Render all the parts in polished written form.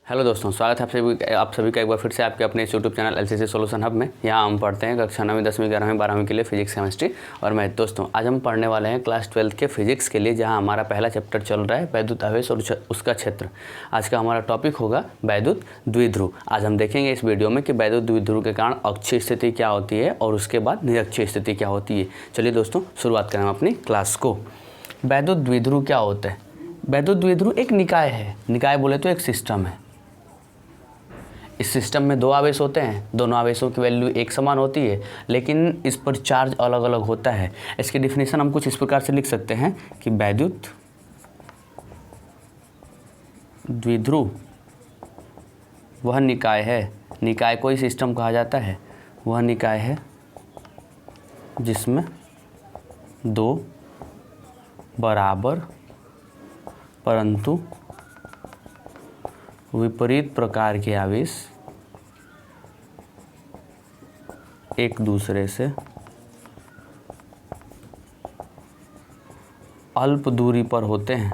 Hello दोस्तों, स्वागत है आप सभी का एक बार फिर से आपके अपने इस YouTube channel LCC solution hub में। यहाँ हम पढ़ते हैं कक्षा 9वीं 10वीं 11वीं 12वीं के लिए फिजिक्स केमिस्ट्री और मैथ। दोस्तों आज हम पढ़ने वाले हैं क्लास 12 के फिजिक्स के लिए, जहाँ हमारा पहला चैप्टर चल रहा है वैद्युत आवेश और उसका क्षेत्र। आज का हमारा टॉपिक होगा वैद्युत द्विध्रुव। आज हम देखेंगे इस वीडियो में कि वैद्युत द्विध्रुव के कारण अक्षीय स्थिति क्या होती है और उसके बाद निरक्षीय स्थिति क्या होती है। चलिए दोस्तों शुरुआत करें अपनी क्लास को। वैद्युत द्विध्रुव क्या होता है? वैद्युत द्विध्रुव एक निकाय है। निकाय बोले तो एक सिस्टम है। इस सिस्टम में दो आवेश होते हैं, दोनों आवेशों की वैल्यू एक समान होती है, लेकिन इस पर चार्ज अलग अलग होता है। इसकी डिफिनेशन हम कुछ इस प्रकार से लिख सकते हैं कि वैद्युत द्विध्रुव वह निकाय है, निकाय को ही सिस्टम कहा जाता है, वह निकाय है जिसमें दो बराबर परंतु विपरीत प्रकार के आवेश एक दूसरे से अल्प दूरी पर होते हैं।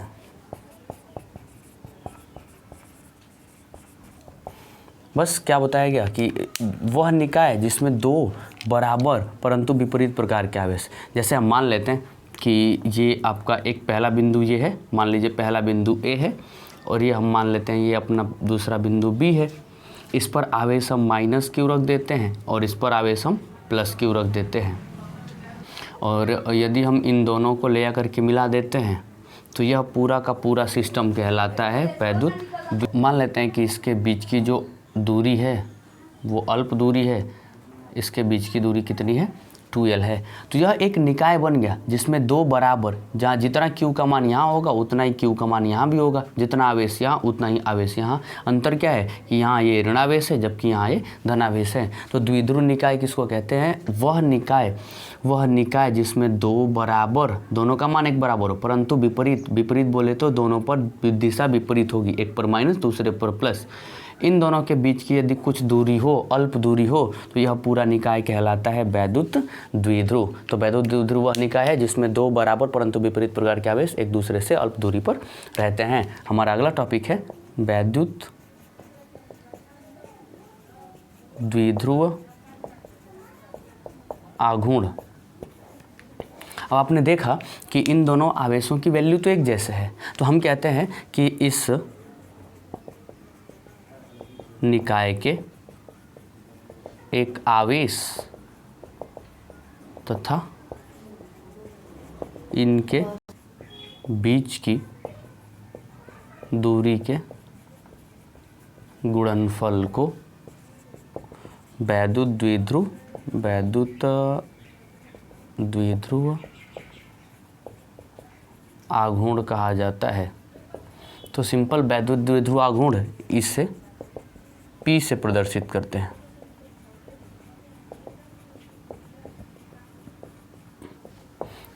बस क्या बताया गया कि वह निकाय जिसमें दो बराबर परंतु विपरीत प्रकार के आवेश, जैसे हम मान लेते हैं कि ये आपका एक पहला बिंदु ये है, मान लीजिए पहला बिंदु ए है, और ये हम मान लेते हैं ये अपना दूसरा बिंदु बी है। इस पर आवेश हम माइनस क्यू रख देते हैं और इस पर आवेश हम प्लस क्यू रख देते हैं। और यदि हम इन दोनों को ले आकर के मिला देते हैं तो यह पूरा का पूरा सिस्टम कहलाता है वैद्युत। मान लेते हैं कि इसके बीच की जो दूरी है वो अल्प दूरी है, इसके बीच की दूरी कितनी है? 2l है। तो यह एक निकाय बन गया जिसमें दो बराबर, जहाँ जितना q का मान यहाँ होगा उतना ही q का मान यहाँ भी होगा, जितना आवेश यहाँ उतना ही आवेश यहाँ। अंतर क्या है कि यहाँ ये ऋणावेश है जबकि यहाँ ये धनावेश है। तो द्विध्रुव निकाय किसको कहते हैं? वह निकाय जिसमें दो बराबर, दोनों का मान एक बराबर हो परंतु विपरीत बोले तो दोनों पर दिशा विपरीत होगी, एक पर माइनस दूसरे पर प्लस। इन दोनों के बीच की यदि कुछ दूरी हो, अल्प दूरी हो, तो यह पूरा निकाय कहलाता है वैद्युत द्विध्रुव। तो वैद्युत द्विध्रुव वह निकाय है जिसमें दो बराबर परंतु विपरीत प्रकार के आवेश एक दूसरे से अल्प दूरी पर रहते हैं। हमारा अगला टॉपिक है वैद्युत द्विध्रुव आघूर्ण। अब आपने देखा कि इन दोनों आवेशों की वैल्यू तो एक जैसे है, तो हम कहते हैं कि इस निकाय के एक आवेश तथा इनके बीच की दूरी के गुणनफल को वैद्युत द्विध्रुव आघूर्ण कहा जाता है। तो सिंपल वैद्युत द्विध्रुव आघूर्ण इससे P से प्रदर्शित करते हैं।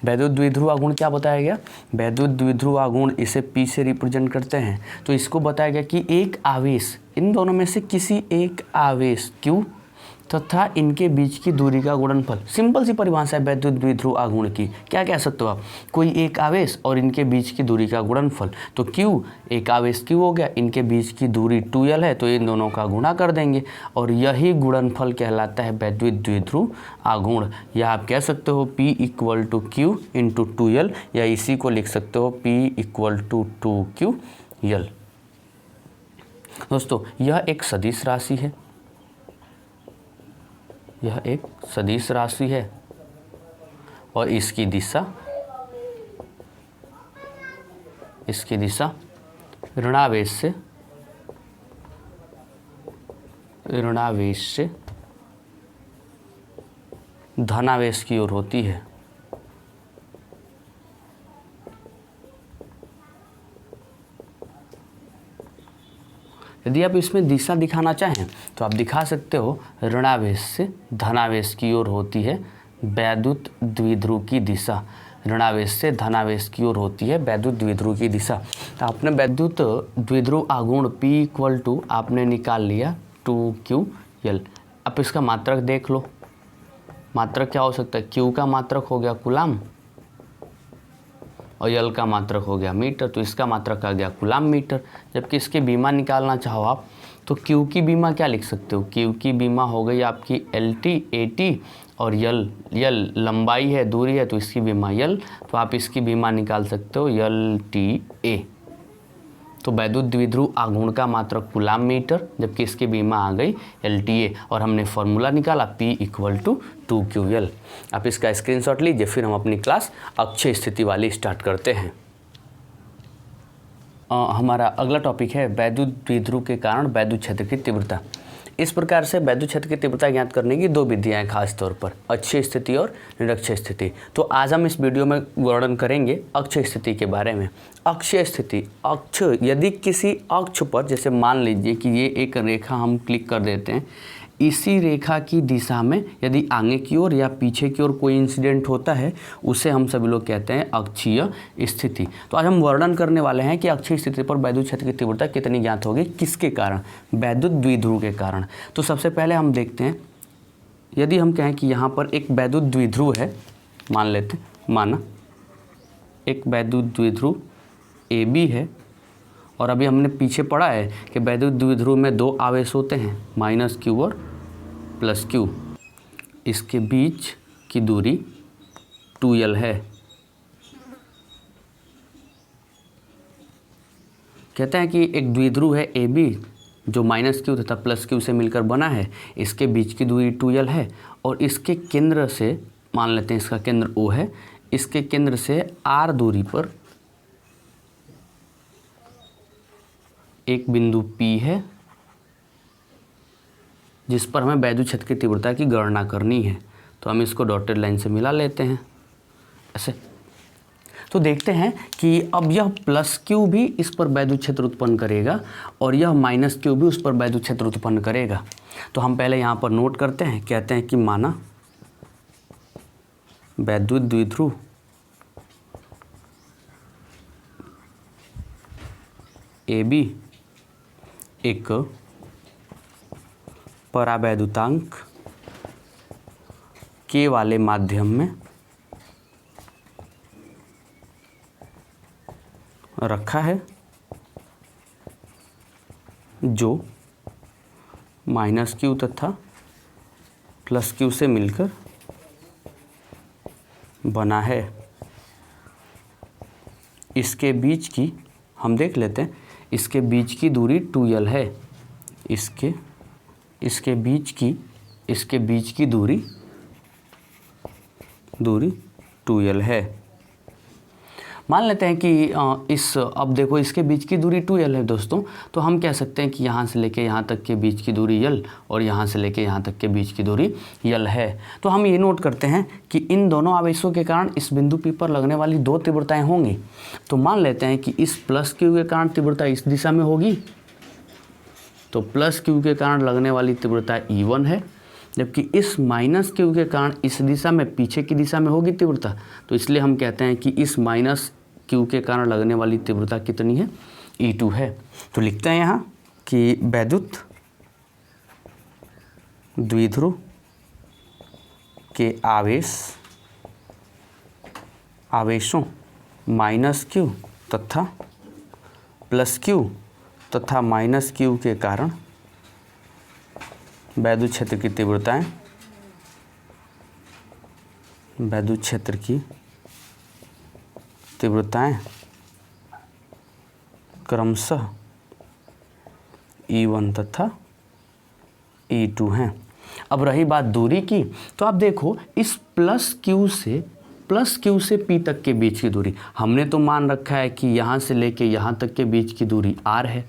वैद्युत द्विध्रुव आघूर्ण क्या बताया गया? वैद्युत द्विध्रुव आघूर्ण इसे P से रिप्रेजेंट करते हैं। तो इसको बताया गया कि एक आवेश, इन दोनों में से किसी एक आवेश Q तथा इनके बीच की दूरी का गुणनफल। सिंपल सी परिभाषा है वैद्युत द्विध्रुव आघूर्ण की। क्या कह सकते हो आप? कोई एक आवेश और इनके बीच की दूरी का गुणनफल। तो Q, एक आवेश Q हो गया, इनके बीच की दूरी 2l है, तो इन दोनों का गुणा कर देंगे और यही गुणनफल कहलाता है वैद्युत द्विध्रुव आघूर्ण। या आप कह सकते हो P = Q × 2l, या इसी को लिख सकते हो P = 2ql। दोस्तों यह एक सदिश राशि है, यह एक सदिश राशि है और इसकी दिशा ऋणावेश से धनावेश की ओर होती है। यदि आप इसमें दिशा दिखाना चाहें तो आप दिखा सकते हो ऋणावेश से धनावेश की ओर होती है वैद्युत द्विध्रुव की दिशा। ऋणावेश से धनावेश की ओर होती है वैद्युत द्विध्रुव की दिशा। तो आपने वैद्युत द्विध्रुव आघूर्ण P = आपने निकाल लिया 2ql। अब इसका मात्रक देख लो। मात्रक क्या हो सकता है? Q का मात्रक हो गया कूलम और यल का मात्रक हो गया मीटर, तो इसका मात्रक आ गया कूलाम मीटर। जबकि इसकी बीमा निकालना चाहो आप तो क्यू की बीमा क्या लिख सकते हो, क्यू की बीमा हो गई आपकी LT AT, और यल लंबाई है, दूरी है, तो इसकी बीमा यल, तो आप इसकी बीमा निकाल सकते हो LTA। तो वैद्युत द्विध्रुव आघूर्ण का मात्रक कूलाम मीटर, जबकि इसकी बीमा आ गई LTA, और हमने फॉर्मूला निकाला P = 2QL। आप इसका स्क्रीनशॉट लीजिए, फिर हम अपनी क्लास अक्षय स्थिति वाली स्टार्ट करते हैं। हमारा अगला टॉपिक है वैद्युत द्विध्रुव के कारण वैद्युत क्षेत्र की तीव्रता। इस प्रकार से वैद्युत क्षेत्र की तीव्रता ज्ञात करने की 2 विधियां हैं खास तौर पर, अक्षीय स्थिति और निरक्षीय स्थिति। तो आज हम इस वीडियो में वर्णन करेंगे अक्षीय स्थिति के बारे में। अक्षीय स्थिति, अक्ष, यदि किसी अक्ष पर, जैसे मान लीजिए कि ये एक रेखा हम क्लिक कर देते हैं, इसी रेखा की दिशा में यदि आगे की ओर या पीछे की ओर कोई इंसिडेंट होता है, उसे हम सभी लोग कहते हैं अक्षीय स्थिति। तो आज हम वर्णन करने वाले हैं कि अक्षीय स्थिति पर वैद्युत क्षेत्र की तीव्रता कितनी ज्ञात होगी, किसके कारण, वैद्युत द्विध्रुव के कारण। तो सबसे पहले हम देखते हैं, यदि हम कहें कि यहाँ पर एक वैद्युत द्विध्रुव है, मान लेते हैं, माना एक वैद्युत द्विध्रुव AB है, और अभी हमने पीछे पढ़ा है कि वैद्युत द्विध्रुव में 2 आवेश होते हैं, -Q और +Q। इसके बीच की दूरी 2L है। कहते हैं कि एक द्विध्रुव है AB जो -Q तथा +Q से मिलकर बना है, इसके बीच की दूरी 2L है, और इसके केंद्र से, मान लेते हैं इसका केंद्र O है, इसके केंद्र से R दूरी पर एक बिंदु P है, जिस पर हमें वैद्युत क्षेत्र की तीव्रता की गणना करनी है। तो हम इसको डॉटेड लाइन से मिला लेते हैं ऐसे। तो देखते हैं कि अब यह +Q भी इस पर वैद्युत क्षेत्र उत्पन्न करेगा, और यह -Q भी उस पर वैद्युत क्षेत्र उत्पन्न करेगा। तो हम पहले यहाँ पर नोट करते हैं, कहते हैं कि माना वैद्युत द्विध्रुव AB एक परावैद्युतांक K वाले माध्यम में रखा है, जो -Q तथा +Q से मिलकर बना है। इसके बीच की हम देख लेते हैं, इसके बीच की दूरी 2L है, इसके बीच की दूरी 2L है। मान लेते हैं कि अब देखो इसके बीच की दूरी 2L है दोस्तों, तो हम कह सकते हैं कि यहाँ से लेके यहाँ तक के बीच की दूरी L, और यहाँ से लेके यहाँ तक के बीच की दूरी L है। तो हम ये नोट करते हैं कि इन दोनों आवेशों के कारण इस बिंदु P पर लगने वाली 2 तीव्रताएं होंगी। तो मान लेते हैं कि इस +Q के कारण तीव्रता इस दिशा में होगी, तो +Q के कारण लगने वाली तीव्रता E1 है, जबकि इस -Q के कारण इस दिशा में, पीछे की दिशा में होगी तीव्रता। तो इसलिए हम कहते हैं कि इस -Q के कारण लगने वाली तीव्रता कितनी है, E2 है। तो लिखते हैं यहाँ कि वैद्युत द्विध्रुव के आवेशों -Q तथा +Q तथा -Q के कारण वैद्युत क्षेत्र की तीव्रताएं क्रमशः E1 तथा E2 हैं। अब रही बात दूरी की, तो आप देखो इस +Q से P तक के बीच की दूरी, हमने तो मान रखा है कि यहाँ से लेके यहाँ तक के बीच की दूरी R है,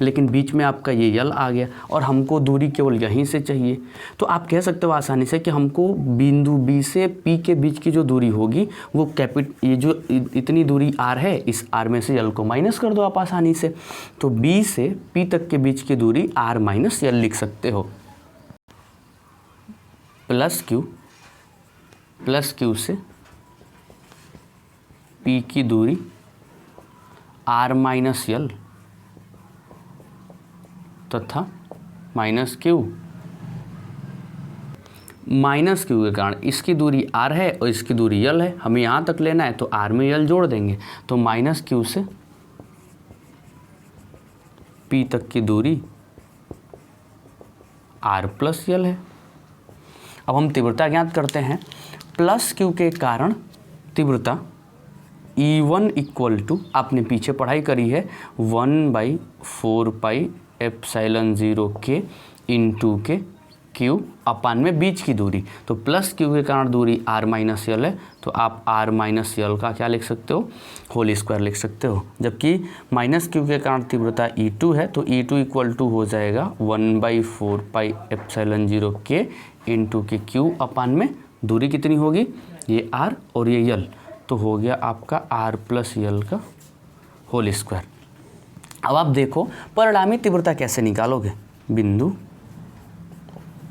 लेकिन बीच में आपका ये L आ गया, और हमको दूरी केवल यहीं से चाहिए। तो आप कह सकते हो आसानी से कि हमको बिंदु B से P के बीच की जो दूरी होगी वो ये जो इतनी दूरी R है, इस R में से L को माइनस कर दो आप आसानी से। तो B से P तक के बीच की दूरी R - L लिख सकते हो। +Q से P की दूरी R - L तथा -Q माइनस क्यू के कारण इसकी दूरी r है और इसकी दूरी l है, हमें यहाँ तक लेना है तो r में l जोड़ देंगे, तो माइनस क्यू से p तक की दूरी r प्लस l है। अब हम तीव्रता ज्ञात करते हैं। प्लस क्यू के कारण तीव्रता E1 इक्वल टू, आपने पीछे पढ़ाई करी है, 1/4πε0 के इंटू के क्यू अपान में बीच की दूरी। तो प्लस क्यू के कारण दूरी r माइनस यल है, तो आप r माइनस यल का क्या लिख सकते हो, होल स्क्वायर लिख सकते हो। जबकि माइनस क्यू के कारण तीव्रता E2 है, तो E2 इक्वल टू हो जाएगा 1/4πε0 के इंटू के क्यू अपान में दूरी कितनी होगी, ये r और ये यल, तो हो गया आपका r प्लस यल का होल स्क्वायर। अब आप देखो परिणामी तीव्रता कैसे निकालोगे। बिंदु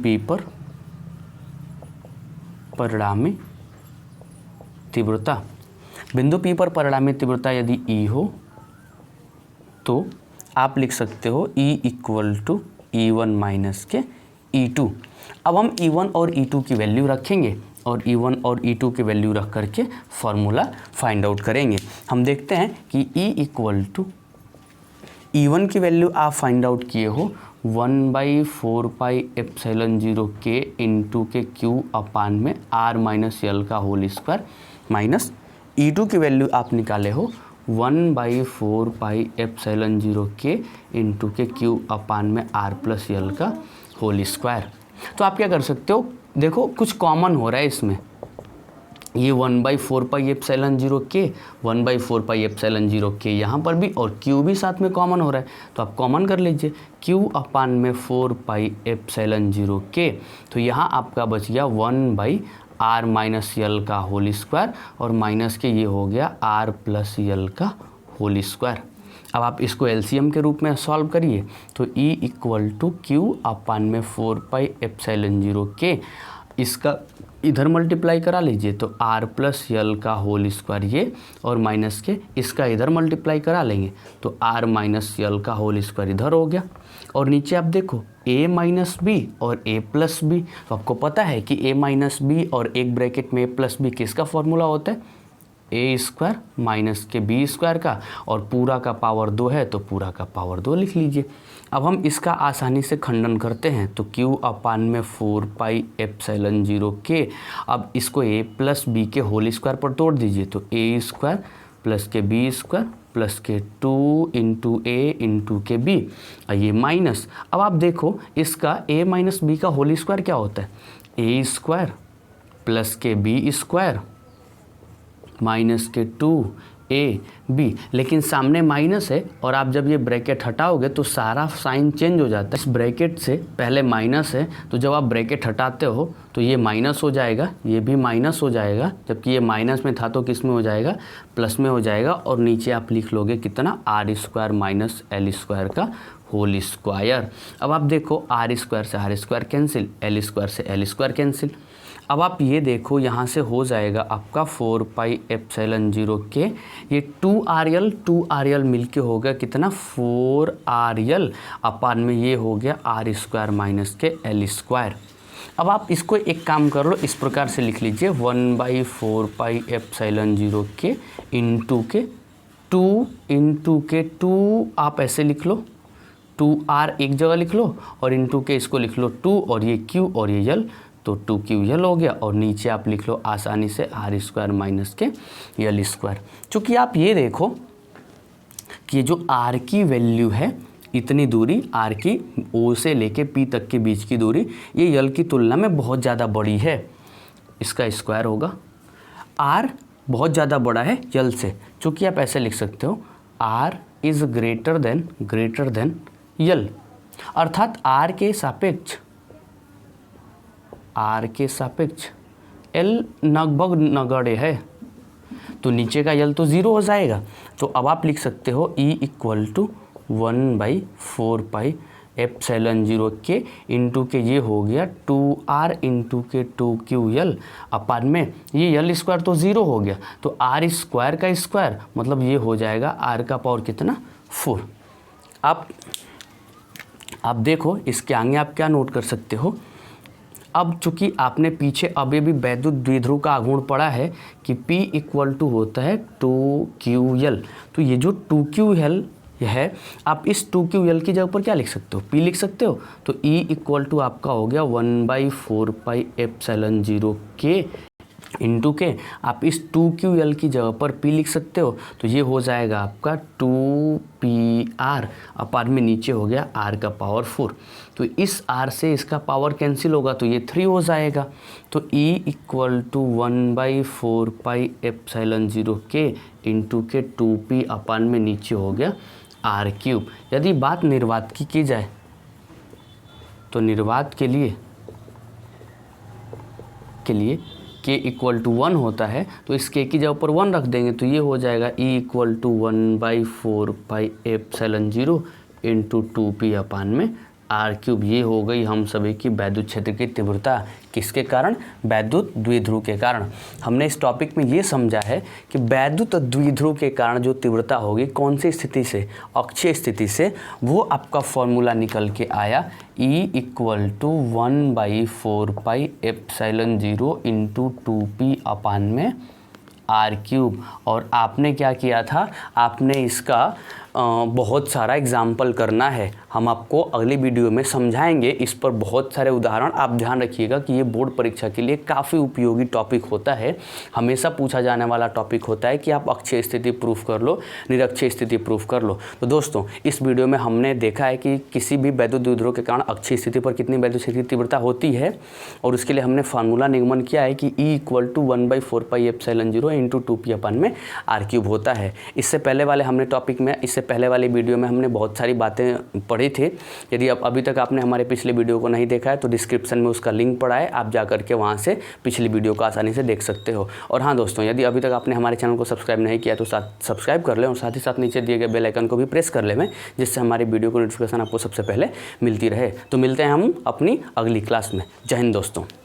P पर परिणामी तीव्रता, बिंदु P पर परिणामी तीव्रता यदि E हो तो आप लिख सकते हो E equal to E1 minus के E2। अब हम E1 और E2 की वैल्यू रखेंगे और E1 और E2 की वैल्यू रख करके फॉर्मूला फाइंड आउट करेंगे। हम देखते हैं कि E इक्वल टू E1 की वैल्यू आप फाइंड आउट किए हो 1/4πε0 के इंटू के क्यू अपान में r माइनस यल का होल स्क्वायर, माइनस E2 की वैल्यू आप निकाले हो 1/4πε0 के इंटू के क्यू अपान में r प्लस यल का होल स्क्वायर। तो आप क्या कर सकते हो, देखो कुछ कॉमन हो रहा है इसमें, ये 1/4πε0 के 1/4πε0 के यहाँ पर भी और q भी साथ में कॉमन हो रहा है, तो आप कॉमन कर लीजिए q अपान में 4πε0 के, तो यहाँ आपका बच गया 1/r माइनस यल का होल स्क्वायर और माइनस के ये हो गया r प्लस यल का होल स्क्वायर। अब आप इसको एलसीएम के रूप में सॉल्व करिए, तो E इक्वल टू क्यू अपान में 4πε0 के, इसका इधर मल्टीप्लाई करा लीजिए तो r प्लस यल का होल स्क्वायर ये, और माइनस के इसका इधर मल्टीप्लाई करा लेंगे तो r माइनस यल का होल स्क्वायर इधर हो गया। और नीचे आप देखो a माइनस बी और a प्लस बी, तो आपको पता है कि a माइनस बी और एक ब्रैकेट में a प्लस बी किसका फॉर्मूला होता है, a स्क्वायर माइनस के b स्क्वायर का, और पूरा का पावर 2 है तो पूरा का पावर 2 लिख लीजिए। अब हम इसका आसानी से खंडन करते हैं तो q अपान में 4πε0 के, अब इसको a प्लस बी के होल स्क्वायर पर तोड़ दीजिए तो a स्क्वायर प्लस के b स्क्वायर प्लस के 2 इंटू a इंटू के b, ये माइनस। अब आप देखो इसका a माइनस बी का होल स्क्वायर क्या होता है, a स्क्वायर प्लस के b स्क्वायर माइनस के 2ab, लेकिन सामने माइनस है और आप जब ये ब्रैकेट हटाओगे तो सारा साइन चेंज हो जाता है। इस ब्रैकेट से पहले माइनस है तो जब आप ब्रैकेट हटाते हो तो ये माइनस हो जाएगा, ये भी माइनस हो जाएगा, जबकि ये माइनस में था तो किस में हो जाएगा, प्लस में हो जाएगा, और नीचे आप लिख लोगे कितना, r square minus l square का होल स्क्वायर। अब आप देखो r स्क्वायर से r square cancel, l square से l स्क्वायर कैंसिल। अब आप ये देखो यहाँ से हो जाएगा आपका 4πε0 के, ये 2rl मिलके हो गया कितना, 4rl अपान में ये हो गया r स्क्वायर माइनस के l स्क्वायर। अब आप इसको एक काम कर लो, इस प्रकार से लिख लीजिए 1/4πε0 के इंटू के 2 इंटू के 2, आप ऐसे लिख लो 2r एक जगह लिख लो और इंटू के इसको लिख लो 2 और ये q और ये l, तो 2ql हो गया, और नीचे आप लिख लो आसानी से r स्क्वायर माइनस के l स्क्वायर। चूँकि आप ये देखो कि ये जो r की वैल्यू है, इतनी दूरी r की o से लेके p तक के बीच की दूरी, ये l की तुलना में बहुत ज़्यादा बड़ी है, इसका स्क्वायर होगा। r बहुत ज़्यादा बड़ा है l से, चूँकि आप ऐसे लिख सकते हो r is greater than l, अर्थात r के सापेक्ष l लगभग नगण्य है, तो नीचे का l तो 0 हो जाएगा। तो अब आप लिख सकते हो E इक्वल टू 1/4πε0 के इंटू के ये हो गया 2r इंटू के 2ql अपान में ये l स्क्वायर तो 0 हो गया, तो r स्क्वायर का स्क्वायर मतलब ये हो जाएगा r का पावर कितना, 4। आप देखो इसके आगे आप क्या नोट कर सकते हो, अब चूंकि आपने पीछे अभी भी वैद्युत द्विध्रुव का आघूर्ण पढ़ा है कि P इक्वल टू होता है 2QL, तो ये जो 2QL है आप इस 2QL की जगह पर क्या लिख सकते हो, P लिख सकते हो। तो E इक्वल टू आपका हो गया 1/4πε0 K इंटू के, आप इस 2QL की जगह पर P लिख सकते हो। तो ये हो जाएगा आपका 2PR अपार में नीचे हो गया R का पावर 4। तो इस R से इसका पावर कैंसिल होगा तो ये 3 हो जाएगा। तो E equal to 1/4πε0 K into के 2P अपान में नीचे हो गया R³। यदि बात निर्वात की जाए तो निर्वात के लिए K इक्वल टू 1 होता है, तो इस K की जगह पर 1 रख देंगे तो ये हो जाएगा E equal to 1/4πε0 into 2P upon में R³। ये हो गई हम सभी की वैद्युत क्षेत्र की तीव्रता। किसके कारण? वैद्युत द्विध्रुव के कारण। हमने इस टॉपिक में ये समझा है कि वैद्युत द्विध्रुव के कारण जो तीव्रता होगी कौन सी स्थिति से, अक्षीय स्थिति से, वो आपका फॉर्मूला निकल के आया E equal to 1/4πε0 into 2P upon में R³। और आपने क्या किया था, आपने इसका बहुत सारा एग्जाम्पल करना है। हम आपको अगली वीडियो में समझाएंगे इस पर बहुत सारे उदाहरण। आप ध्यान रखिएगा कि ये बोर्ड परीक्षा के लिए काफ़ी उपयोगी टॉपिक होता है, हमेशा पूछा जाने वाला टॉपिक होता है कि आप अक्षीय स्थिति प्रूफ कर लो, निरक्षीय स्थिति प्रूफ कर लो। तो दोस्तों इस वीडियो में हमने देखा है कि किसी भी वैद्युत द्विध्रुव के कारण अक्षीय स्थिति पर कितनी वैद्युत क्षेत्र की तीव्रता होती है, और उसके लिए हमने फार्मूला निगमन किया है कि E equal to 1/4πε0 into 2P upon में R³ होता है। इससे पहले वाले हमने टॉपिक में, इससे पहले वाली वीडियो में हमने बहुत सारी बातें पढ़ी थी। यदि आप अभी तक आपने हमारे पिछले वीडियो को नहीं देखा है तो डिस्क्रिप्शन में उसका लिंक पड़ा है, आप जा करके वहाँ से पिछली वीडियो को आसानी से देख सकते हो। और हाँ दोस्तों, यदि अभी तक आपने हमारे चैनल को सब्सक्राइब नहीं किया तो सब्सक्राइब कर लें और साथ ही साथ नीचे दिए गए बेल आइकन को भी प्रेस कर लें, जिससे हमारी वीडियो को नोटिफिकेशन आपको सबसे पहले मिलती रहे। तो मिलते हैं हम अपनी अगली क्लास में। जय हिंद दोस्तों।